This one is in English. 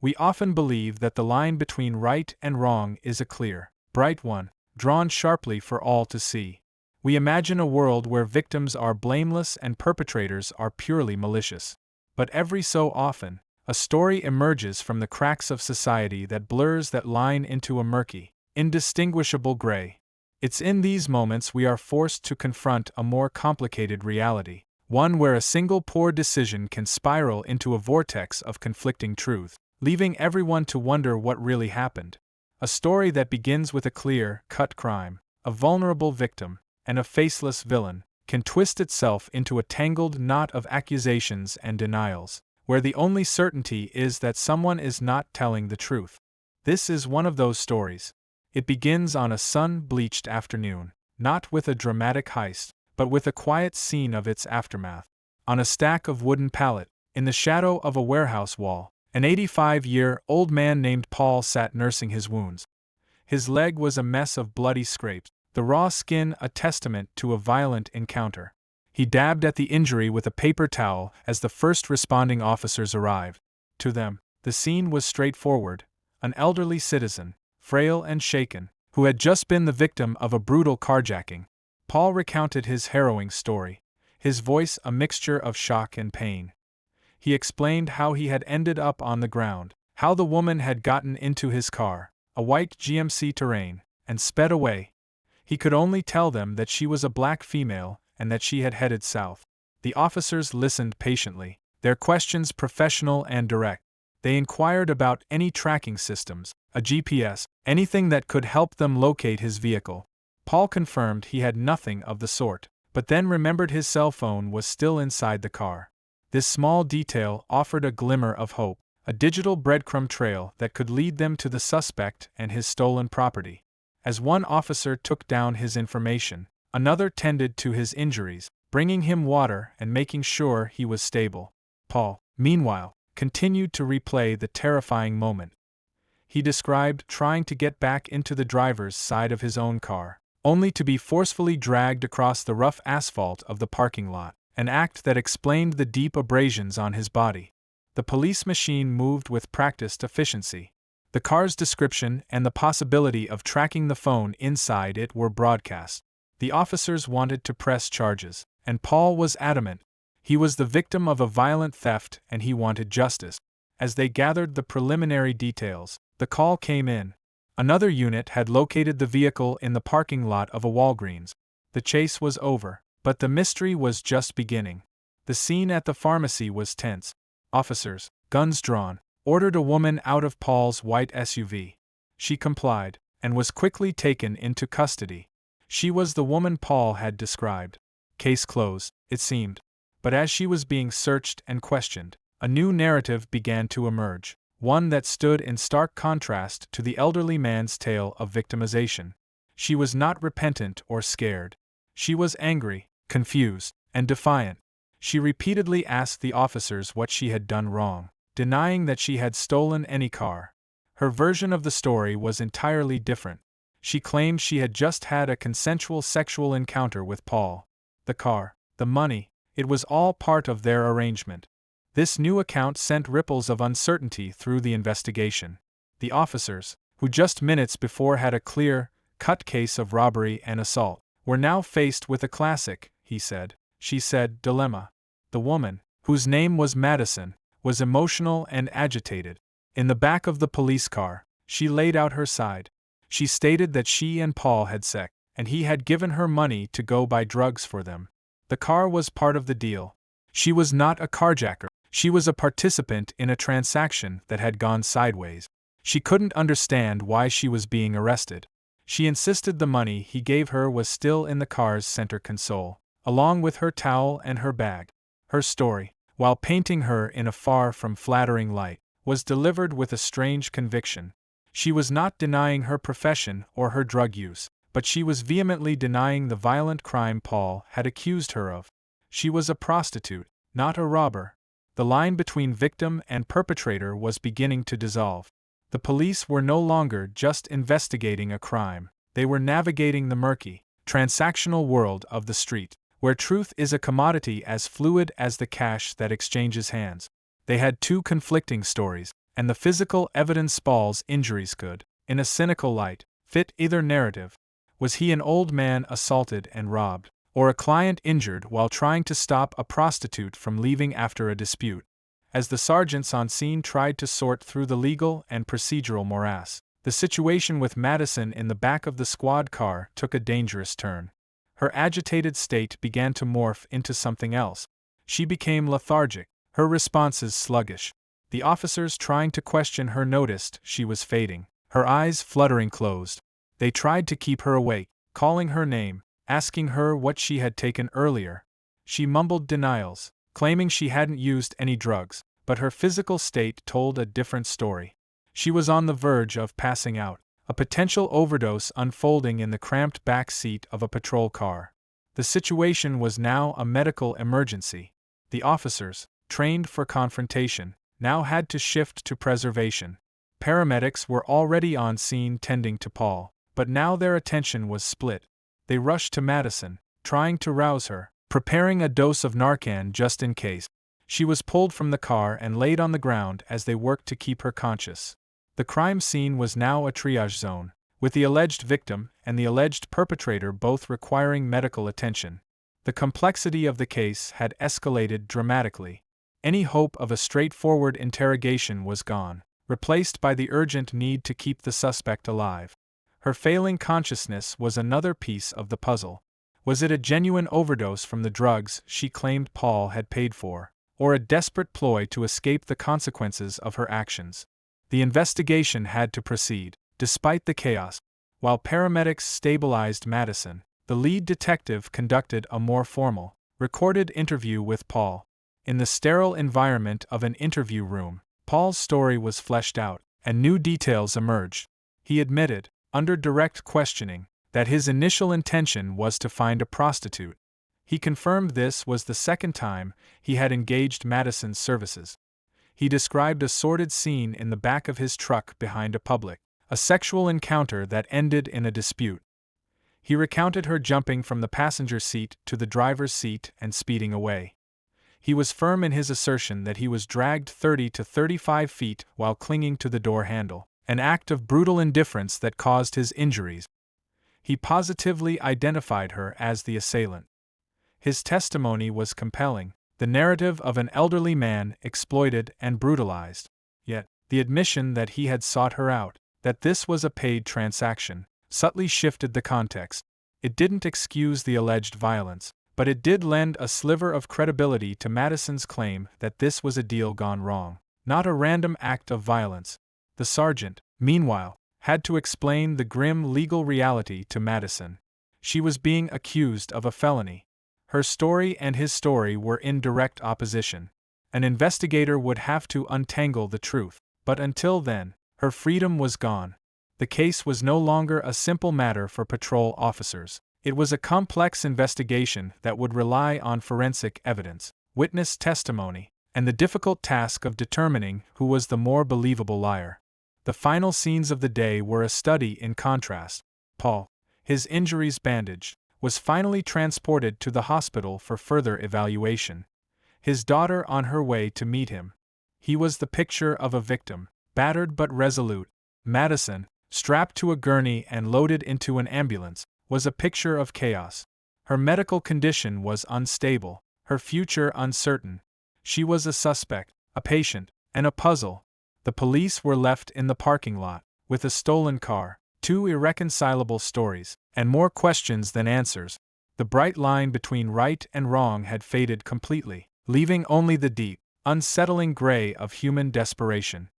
We often believe that the line between right and wrong is a clear, bright one, drawn sharply for all to see. We imagine a world where victims are blameless and perpetrators are purely malicious. But every so often, a story emerges from the cracks of society that blurs that line into a murky, indistinguishable gray. It's in these moments we are forced to confront a more complicated reality, one where a single poor decision can spiral into a vortex of conflicting truth, leaving everyone to wonder what really happened. A story that begins with a clear-cut crime, a vulnerable victim, and a faceless villain, can twist itself into a tangled knot of accusations and denials, where the only certainty is that someone is not telling the truth. This is one of those stories. It begins on a sun-bleached afternoon, not with a dramatic heist, but with a quiet scene of its aftermath. On a stack of wooden pallets, in the shadow of a warehouse wall, an 85-year-old man named Paul sat nursing his wounds. His leg was a mess of bloody scrapes, the raw skin a testament to a violent encounter. He dabbed at the injury with a paper towel as the first responding officers arrived. To them, the scene was straightforward: an elderly citizen, frail and shaken, who had just been the victim of a brutal carjacking. Paul recounted his harrowing story, his voice a mixture of shock and pain. He explained how he had ended up on the ground, how the woman had gotten into his car, a white GMC Terrain, and sped away. He could only tell them that she was a black female and that she had headed south. The officers listened patiently, their questions professional and direct. They inquired about any tracking systems, a GPS, anything that could help them locate his vehicle. Paul confirmed he had nothing of the sort, but then remembered his cell phone was still inside the car. This small detail offered a glimmer of hope, a digital breadcrumb trail that could lead them to the suspect and his stolen property. As one officer took down his information, another tended to his injuries, bringing him water and making sure he was stable. Paul, meanwhile, continued to replay the terrifying moment. He described trying to get back into the driver's side of his own car, only to be forcefully dragged across the rough asphalt of the parking lot, an act that explained the deep abrasions on his body. The police machine moved with practiced efficiency. The car's description and the possibility of tracking the phone inside it were broadcast. The officers wanted to press charges, and Paul was adamant. He was the victim of a violent theft and he wanted justice. As they gathered the preliminary details, the call came in. Another unit had located the vehicle in the parking lot of a Walgreens. The chase was over, but the mystery was just beginning. The scene at the pharmacy was tense. Officers, guns drawn, ordered a woman out of Paul's white SUV. She complied, and was quickly taken into custody. She was the woman Paul had described. Case closed, it seemed. But as she was being searched and questioned, a new narrative began to emerge, one that stood in stark contrast to the elderly man's tale of victimization. She was not repentant or scared. She was angry, confused, and defiant. She repeatedly asked the officers what she had done wrong, denying that she had stolen any car. Her version of the story was entirely different. She claimed she had just had a consensual sexual encounter with Paul. The car, the money, it was all part of their arrangement. This new account sent ripples of uncertainty through the investigation. The officers, who just minutes before had a clear-cut case of robbery and assault, were now faced with a classic, she said, dilemma. The woman, whose name was Madison, was emotional and agitated. In the back of the police car, she laid out her side. She stated that she and Paul had sex, and he had given her money to go buy drugs for them. The car was part of the deal. She was not a carjacker. She was a participant in a transaction that had gone sideways. She couldn't understand why she was being arrested. She insisted the money he gave her was still in the car's center console, along with her towel and her bag. Her story, while painting her in a far from flattering light, was delivered with a strange conviction. She was not denying her profession or her drug use, but she was vehemently denying the violent crime Paul had accused her of. She was a prostitute, not a robber. The line between victim and perpetrator was beginning to dissolve. The police were no longer just investigating a crime, they were navigating the murky, transactional world of the street, where truth is a commodity as fluid as the cash that exchanges hands. They had two conflicting stories, and the physical evidence Paul's injuries could, in a cynical light, fit either narrative. Was he an old man assaulted and robbed, or a client injured while trying to stop a prostitute from leaving after a dispute? As the sergeants on scene tried to sort through the legal and procedural morass, the situation with Madison in the back of the squad car took a dangerous turn. Her agitated state began to morph into something else. She became lethargic, her responses sluggish. The officers trying to question her noticed she was fading, her eyes fluttering closed. They tried to keep her awake, calling her name, asking her what she had taken earlier. She mumbled denials, claiming she hadn't used any drugs, but her physical state told a different story. She was on the verge of passing out, a potential overdose unfolding in the cramped back seat of a patrol car. The situation was now a medical emergency. The officers, trained for confrontation, now had to shift to preservation. Paramedics were already on scene tending to Paul, but now their attention was split. They rushed to Madison, trying to rouse her, preparing a dose of Narcan just in case. She was pulled from the car and laid on the ground as they worked to keep her conscious. The crime scene was now a triage zone, with the alleged victim and the alleged perpetrator both requiring medical attention. The complexity of the case had escalated dramatically. Any hope of a straightforward interrogation was gone, replaced by the urgent need to keep the suspect alive. Her failing consciousness was another piece of the puzzle. Was it a genuine overdose from the drugs she claimed Paul had paid for, or a desperate ploy to escape the consequences of her actions? The investigation had to proceed, despite the chaos. While paramedics stabilized Madison, the lead detective conducted a more formal, recorded interview with Paul. In the sterile environment of an interview room, Paul's story was fleshed out, and new details emerged. He admitted, under direct questioning, that his initial intention was to find a prostitute. He confirmed this was the second time he had engaged Madison's services. He described a sordid scene in the back of his truck behind a Publix, a sexual encounter that ended in a dispute. He recounted her jumping from the passenger seat to the driver's seat and speeding away. He was firm in his assertion that he was dragged 30 to 35 feet while clinging to the door handle, an act of brutal indifference that caused his injuries. He positively identified her as the assailant. His testimony was compelling, the narrative of an elderly man exploited and brutalized. Yet, the admission that he had sought her out, that this was a paid transaction, subtly shifted the context. It didn't excuse the alleged violence, but it did lend a sliver of credibility to Madison's claim that this was a deal gone wrong, not a random act of violence. The sergeant, meanwhile, had to explain the grim legal reality to Madison. She was being accused of a felony. Her story and his story were in direct opposition. An investigator would have to untangle the truth, but until then, her freedom was gone. The case was no longer a simple matter for patrol officers. It was a complex investigation that would rely on forensic evidence, witness testimony, and the difficult task of determining who was the more believable liar. The final scenes of the day were a study in contrast. Paul, his injuries bandaged, was finally transported to the hospital for further evaluation. His daughter on her way to meet him. He was the picture of a victim, battered but resolute. Madison, strapped to a gurney and loaded into an ambulance, was a picture of chaos. Her medical condition was unstable, her future uncertain. She was a suspect, a patient, and a puzzle. The police were left in the parking lot, with a stolen car, two irreconcilable stories, and more questions than answers. The bright line between right and wrong had faded completely, leaving only the deep, unsettling gray of human desperation.